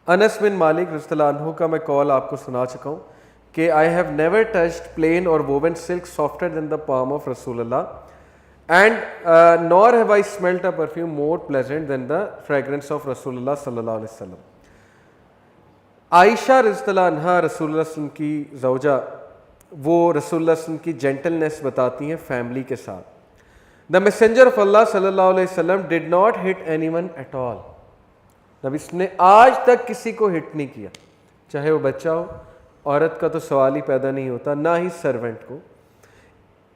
अनस बिन मालिक रज़ियल्लाहु अन्हु का मैं कॉल आपको सुना चुका हूँ कि I have never touched plain or woven silk softer than the palm of रसूलुल्लाह and nor have I smelt a perfume more pleasant than the fragrance of रसूलुल्लाह सल्लल्लाहु अलैहि वसल्लम। आयशा रज़ियल्लाहु अन्हा रसूलुल्लाह सल्लल्लाहु अलैहि वसल्लम की ज़ौजा, वो रसूलुल्लाह सल्लल्लाहु अलैहि वसल्लम की जेंटलनेस बताती हैं फैमिली के साथ। द मैसेंजर ऑफ अल्लाह सल्लल्लाहु अलैहि वसल्लम did not hit anyone at all. नबी ने आज तक किसी को हिट नहीं किया, चाहे वो बच्चा हो, औरत का तो सवाल ही पैदा नहीं होता, ना ही सर्वेंट को।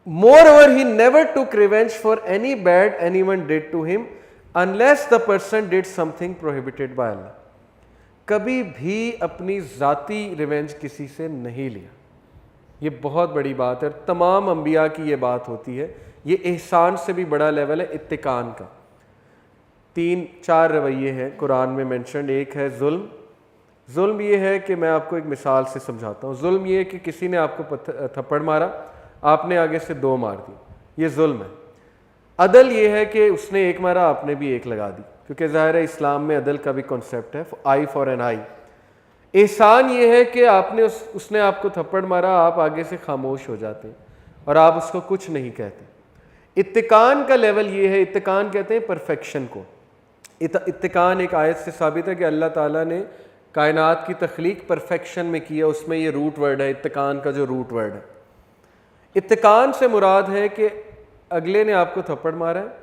Moreover he never took revenge for any bad anyone did to him unless the person did something prohibited by Allah. कभी भी अपनी ज़ाती रिवेंज किसी से नहीं लिया। ये बहुत बड़ी बात है, तमाम अंबिया की ये बात होती है। ये एहसान से भी बड़ा लेवल है इत्तिकान का। 3-4 रवैये हैं कुरान में मेंशन। एक है जुल्म। जुल्म ये है कि मैं आपको एक मिसाल से समझाता हूँ। जुल्म ये है कि किसी ने आपको थप्पड़ मारा, आपने आगे से 2 मार दी, ये जुल्म है। अदल ये है कि उसने 1 मारा, आपने भी 1 लगा दी, क्योंकि ज़ाहिर है इस्लाम में अदल का भी कॉन्सेप्ट है, आई फॉर एन आई। एहसान ये है कि आपने उसने आपको थप्पड़ मारा, आप आगे से खामोश हो जाते हैं और आप उसको कुछ नहीं कहते। इत्तिकान का लेवल ये है, इत्तिकान कहते हैं परफेक्शन को। इत्तिकान एक आयत से साबित है कि अल्लाह ताला ने कायनात की तख्लीक परफेक्शन में किया, उसमें ये रूट वर्ड है, इत्तिकान का जो रूट वर्ड है। इत्तिकान से मुराद है कि अगले ने आपको थप्पड़ मारा है,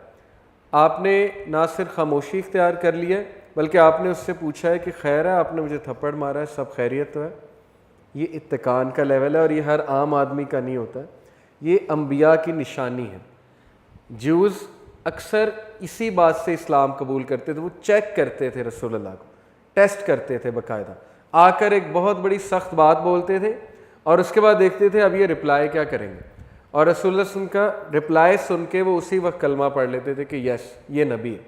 आपने ना सिर्फ खामोशी इख्तियार कर लिया है, बल्कि आपने उससे पूछा है कि खैर है, आपने मुझे थप्पड़ मारा है, सब खैरियत तो है। ये इत्तिकान का लेवल है और ये हर आम आदमी का नहीं होता है, ये अंबिया की निशानी है। ज्यूज़ अक्सर इसी बात से इस्लाम कबूल करते थे, वो चेक करते थे रसूलुल्लाह को, टेस्ट करते थे बाकायदा। आकर एक बहुत बड़ी सख्त बात बोलते थे और उसके बाद देखते थे अब ये रिप्लाई क्या करेंगे, और रसूलुल्लाह का रिप्लाई सुन के वो उसी वक्त कलमा पढ़ लेते थे कि यस ये नबी है,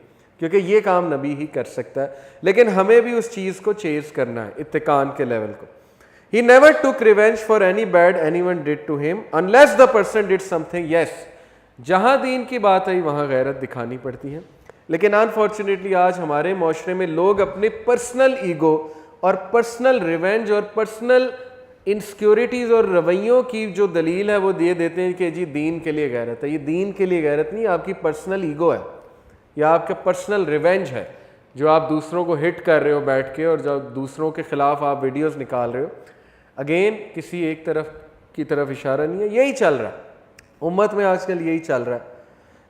क्योंकि ये काम नबी ही कर सकता है। लेकिन हमें भी उस चीज़ को चेज़ करना है, इत्तिकान के लेवल को। He never took revenge for any bad anyone did to him unless the person did something. Yes, जहाँ दीन की बात आई वहाँ गैरत दिखानी पड़ती है। लेकिन अनफॉर्चुनेटली आज हमारे माशरे में लोग अपने पर्सनल ईगो और पर्सनल रिवेंज और पर्सनल इनसिक्योरिटीज़ और रवैयों की जो दलील है वो दे देते हैं कि जी दीन के लिए गैरत है। ये दीन के लिए गैरत नहीं, आपकी पर्सनल ईगो है या आपका पर्सनल रिवेंज है, जो आप दूसरों को हिट कर रहे हो बैठ के और जब दूसरों के ख़िलाफ़ आप वीडियोस निकाल रहे हो। अगेन किसी एक तरफ की तरफ इशारा नहीं है, यही चल रहा है उम्मत में आजकल, यही चल रहा है।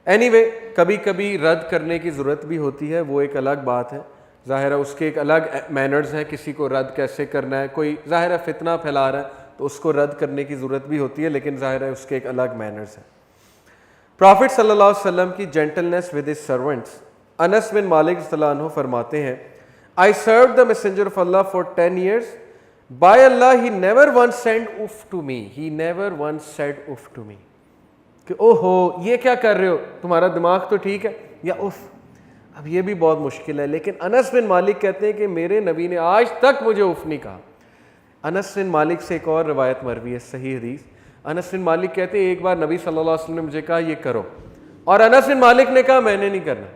एनीवे, कभी कभी रद्द करने की ज़रूरत भी होती है, वो एक अलग बात है। ज़ाहिर है उसके एक अलग मैनर्स हैं, किसी को रद्द कैसे करना है। कोई ज़ाहिर है फितना फैला रहा है तो उसको रद्द करने की ज़रूरत भी होती है, लेकिन ज़ाहिर है उसके एक अलग मैनर्स हैं। प्रॉफिट सल्लल्लाहु अलैहि वसल्लम की जेंटलनेस विद हिज सर्वेंट्स। अनस बिन मालिक रज़ियल्लाहु अन्हु फरमाते हैं, I served the messenger of Allah for 10 years, by Allah he never once said उफ to me, he never once said उफ टू मी, कि ओहो ये क्या कर रहे हो, तुम्हारा दिमाग तो ठीक है, या उफ। अब ये भी बहुत मुश्किल है, लेकिन अनस बिन मालिक कहते हैं कि मेरे नबी ने आज तक मुझे उफ नहीं कहा। अनस बिन मालिक से एक और रवायत मरवी है, सही हदीस। अनस बिन मालिक कहते हैं एक बार नबी सल्लल्लाहु अलैहि वसल्लम ने मुझे कहा ये करो, और अनस बिन मालिक ने कहा मैंने नहीं करना,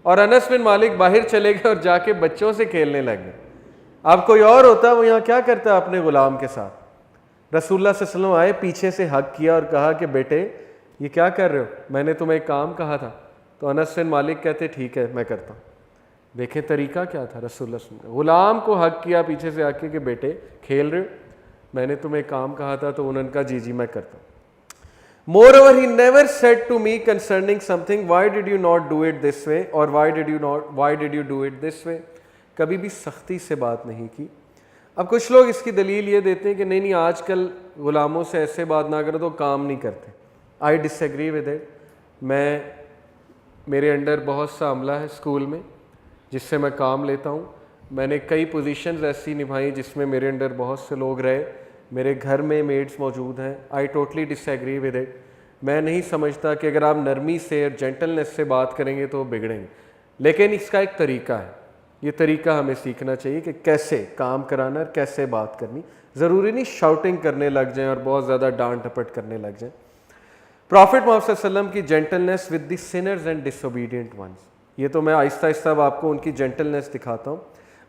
और अनस बिन मालिक बाहर चले गए और जाके बच्चों से खेलने लग गए। अब कोई और होता वो यहाँ क्या करता है अपने गुलाम के साथ। रसूलुल्लाह सल्लल्लाहु अलैहि वसल्लम आए, पीछे से हक किया और कहा कि बेटे ये क्या कर रहे हो, मैंने तुम्हें एक काम कहा था। तो अनस बिन मालिक कहते ठीक है मैं करता हूँ। देखें तरीका क्या था रसूलुल्लाह सल्लल्लाहु अलैहि वसल्लम का, गुलाम को हक किया पीछे से आके कि बेटे खेल रहे हो, मैंने तुम्हें एक काम कहा था। तो उन्होंने कहा जी जी मैं करता हूँ। Moreover he never said to me concerning something why did you not do it this way, और why did you do it this way. कभी भी सख्ती से बात नहीं की। अब कुछ लोग इसकी दलील ये देते हैं कि नहीं आजकल गुलामों से ऐसे बात ना करो तो काम नहीं करते। I disagree with it. मेरे अंडर बहुत सा अमला है स्कूल में जिससे मैं काम लेता हूँ। मैंने कई पोजीशंस ऐसी निभाई जिसमें मेरे अंडर बहुत से लोग रहे। मेरे घर में मेड्स मौजूद हैं। I totally disagree with it. मैं नहीं समझता कि अगर आप नरमी से और जेंटलनेस से बात करेंगे तो बिगड़ेंगे, लेकिन इसका एक तरीका है। ये तरीका हमें सीखना चाहिए कि कैसे काम कराना और कैसे बात करनी। ज़रूरी नहीं शाउटिंग करने लग जाएं और बहुत ज़्यादा डांट टपट करने लग जाएं। प्रॉफिट मोहम्मद सल्लल्लाहु अलैहि वसल्लम की gentleness with the sinners and disobedient ones. ये तो मैं आहिस्ता आहिस्ता आपको उनकी जेंटलनेस दिखाता हूँ।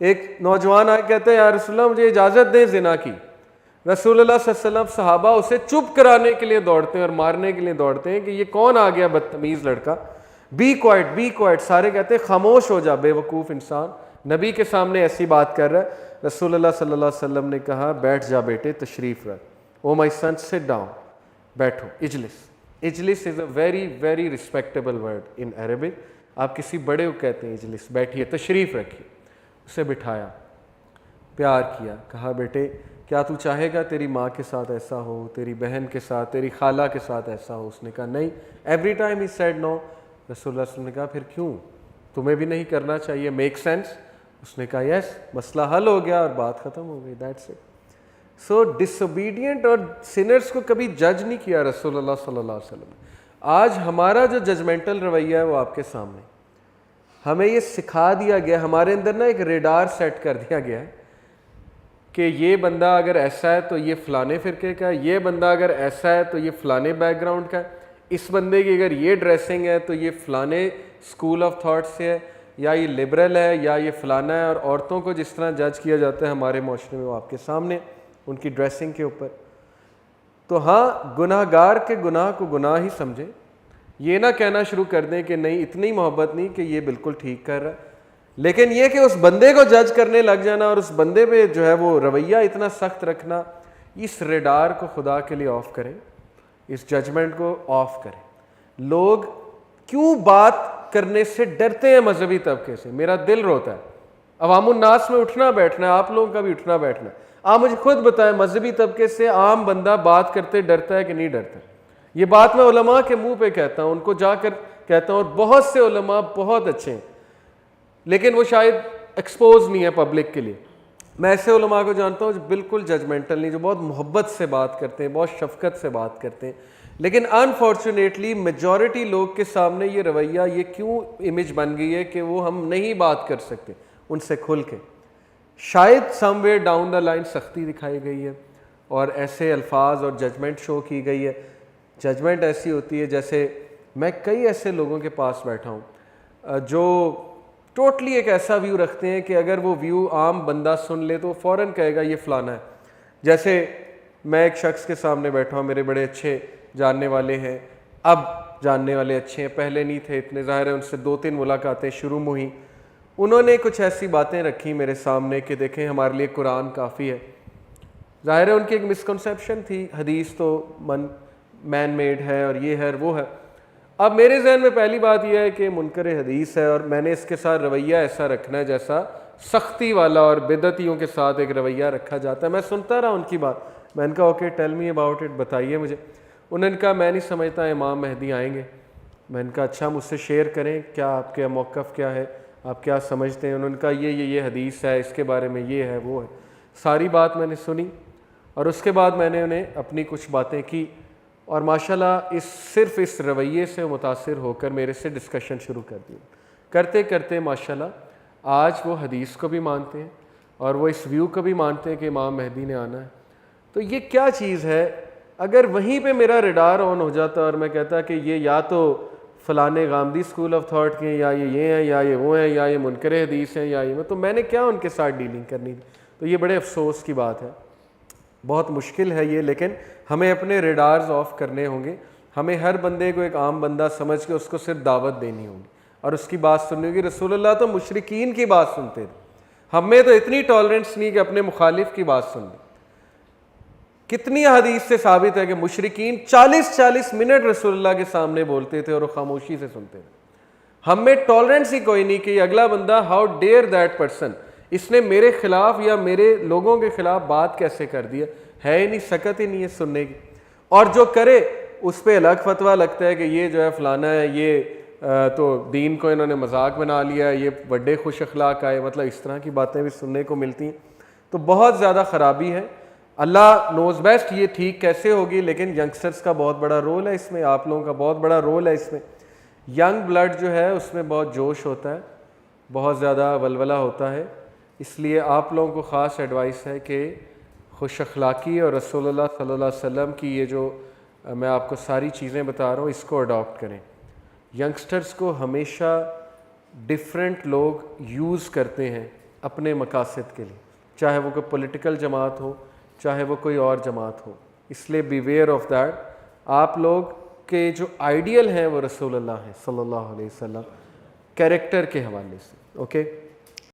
एक नौजवान आके कहते हैं, या रसूलल्लाह मुझे इजाज़त दें ज़िना की। रसूलुल्लाह सल्लल्लाहु अलैहि वसल्लम सहाबा उसे चुप कराने के लिए दौड़ते हैं और मारने के लिए दौड़ते हैं कि ये कौन आ गया बदतमीज़ लड़का, बी क्वाइट। सारे कहते हैं खामोश हो जा बेवकूफ़ इंसान, नबी के सामने ऐसी बात कर रहा है। रसूलुल्लाह सल्लल्लाहु अलैहि वसल्लम ने कहा, बैठ जा बेटे, तशरीफ़ रख। ओ माई सन, सिट डाउन, बैठो। इजलिस, इजलिस is a very very respectable word in Arabic. आप किसी बड़े को कहते हैं इजलिस, बैठिए, तशरीफ़ रखिए। उसे बिठाया, प्यार किया, कहा बेटे क्या तू चाहेगा तेरी माँ के साथ ऐसा हो, तेरी बहन के साथ, तेरी खाला के साथ ऐसा हो? उसने कहा नहीं। Every time he said no. रसूलुल्लाह सल्लल्लाहु अलैहि वसल्लम ने कहा फिर क्यों, तुम्हें भी नहीं करना चाहिए, मेक सेंस? उसने कहा यस, मसला हल हो गया और बात ख़त्म हो गई, दैट्स इट। सो डिसोबीडियंट और सिनर्स को कभी जज नहीं किया रसूलुल्लाह सल्लल्लाहु अलैहि वसल्लम। आज हमारा जो जजमेंटल रवैया है वो आपके सामने, हमें ये सिखा दिया गया, हमारे अंदर ना एक रेडार सेट कर दिया गया है कि ये बंदा अगर ऐसा है तो ये फ़लाने फ़िरके का है, ये बंदा अगर ऐसा है तो ये फ़लाने बैकग्राउंड का है, इस बंदे की अगर ये ड्रेसिंग है तो ये फ़लाने स्कूल ऑफ थॉट से है, या ये लिबरल है, या ये फ़लाना है। और औरतों को जिस तरह जज किया जाता है हमारे माशरे में वो आपके सामने, उनकी ड्रेसिंग के ऊपर। तो हाँ, गुनाहगार के गुनाह को गुनाह ही समझें, ये ना कहना शुरू कर दें कि नहीं इतनी मोहब्बत नहीं कि ये बिल्कुल ठीक कर रहा है, लेकिन ये कि उस बंदे को जज करने लग जाना और उस बंदे पे जो है वो रवैया इतना सख्त रखना, इस रेडार को खुदा के लिए ऑफ करें, इस जजमेंट को ऑफ करें। लोग क्यों बात करने से डरते हैं मजहबी तबके से? मेरा दिल रोता है। अवामुन नास में उठना बैठना है, आप लोगों का भी उठना बैठना है। आप मुझे खुद बताएं, मजहबी तबके से आम बंदा बात करते डरता है कि नहीं डरता? ये बात मैं उलमा के मुंह पे कहता हूँ, उनको जाकर कहता हूँ, और बहुत से उलमा बहुत अच्छे हैं लेकिन वो शायद एक्सपोज नहीं है पब्लिक के लिए। मैं ऐसे उलमा को जानता हूँ जो बिल्कुल जजमेंटल नहीं, जो बहुत मोहब्बत से बात करते हैं, बहुत शफकत से बात करते हैं, लेकिन अनफॉर्चुनेटली मेजॉरिटी लोग के सामने ये रवैया, ये क्यों इमेज बन गई है कि वो हम नहीं बात कर सकते उनसे खुल के। शायद समवेयर डाउन द लाइन सख्ती दिखाई गई है और ऐसे अल्फाज और जजमेंट शो की गई है। जजमेंट ऐसी होती है, जैसे मैं कई ऐसे लोगों के पास बैठा हूँ जो टोटली एक ऐसा व्यू रखते हैं कि अगर वो व्यू आम बंदा सुन ले तो फ़ौरन कहेगा ये फ़लाना है। जैसे मैं एक शख्स के सामने बैठा हूँ, मेरे बड़े अच्छे जानने वाले हैं, अब जानने वाले अच्छे हैं, पहले नहीं थे इतने, ज़ाहिर है उनसे 2-3 मुलाकातें शुरू में हुई। उन्होंने कुछ ऐसी बातें रखी मेरे सामने कि देखें हमारे लिए कुरान काफ़ी है। ज़ाहिर है उनकी एक मिसकंसेप्शन थी, हदीस तो मैन मेड है और ये है और वो है। अब मेरे जहन में पहली बात यह है कि मुनकर हदीस है और मैंने इसके साथ रवैया ऐसा रखना है जैसा सख्ती वाला और बिदअतियों के साथ एक रवैया रखा जाता है। मैं सुनता रहा उनकी बात, मैंने कहा okay tell me about it, बताइए मुझे। उन्होंने कहा मैं नहीं समझता इमाम मेहदी आएंगे। मैंने कहा अच्छा मुझसे शेयर करें, क्या आपके मौक़िफ़ क्या है, आप क्या समझते हैं? उन्होंने कहा ये हदीस है, इसके बारे में ये है वो है। सारी बात मैंने सुनी और उसके बाद मैंने उन्हें अपनी कुछ बातें की और माशाल्लाह सिर्फ इस रवैये से मुतासिर होकर मेरे से डिस्कशन शुरू कर दी। करते करते माशाल्लाह आज वो हदीस को भी मानते हैं और वो इस व्यू को भी मानते हैं कि इमाम मेहदी ने आना है। तो ये क्या चीज़ है? अगर वहीं पे मेरा रडार ऑन हो जाता और मैं कहता कि ये या तो फ़लाने गामदी स्कूल ऑफ थॉट के, या ये हैं, या ये वो हैं, या ये मुनकर हदीस हैं, या ये, तो मैंने क्या उनके साथ डीलिंग करनी थी? तो ये बड़े अफसोस की बात है, बहुत मुश्किल है ये, लेकिन हमें अपने रेडार्स ऑफ करने होंगे। हमें हर बंदे को एक आम बंदा समझ के उसको सिर्फ दावत देनी होगी और उसकी बात सुननी होगी। रसूलुल्लाह तो मुशरिकीन की बात सुनते थे, हमें तो इतनी टॉलरेंस नहीं कि अपने मुखालिफ की बात सुन लें। कितनी हदीस से साबित है कि मुशरिकीन 40-40 मिनट रसूलुल्लाह के सामने बोलते थे और वो खामोशी से सुनते थे। हमें टॉलरेंस ही कोई नहीं कि अगला बंदा, हाउ डेयर दैट पर्सन, इसने मेरे खिलाफ या मेरे लोगों के खिलाफ बात कैसे कर दिया, है ही नहीं, सकत ही नहीं है सुनने की। और जो करे उस पर अलग फतवा लगता है कि ये जो है फलाना है, ये तो दीन को इन्होंने मजाक बना लिया है, ये बड़े खुश अखलाक आए, मतलब इस तरह की बातें भी सुनने को मिलती हैं। तो बहुत ज़्यादा ख़राबी है। अल्लाह नोज़ बेस्ट ये ठीक कैसे होगी, लेकिन यंगस्टर्स का बहुत बड़ा रोल है इसमें, आप लोगों का बहुत बड़ा रोल है इसमें। यंग ब्लड जो है उसमें बहुत जोश होता है, बहुत ज़्यादा वलवला होता है, इसलिए आप लोगों को ख़ास एडवाइस है कि खुश अखलाक़ी और रसूलुल्लाह सल्लल्लाहु अलैहि वसल्लम की ये जो मैं आपको सारी चीज़ें बता रहा हूँ, इसको अडॉप्ट करें। यंगस्टर्स को हमेशा डिफरेंट लोग यूज़ करते हैं अपने मकासद के लिए, चाहे वो कोई पॉलिटिकल जमात हो, चाहे वो कोई और जमात हो। इसलिए बीवेयर ऑफ दैट। आप लोग के जो आइडियल हैं वो रसूलुल्लाह हैं सल्लल्लाहु अलैहि वसल्लम, कैरेक्टर के हवाले से। ओके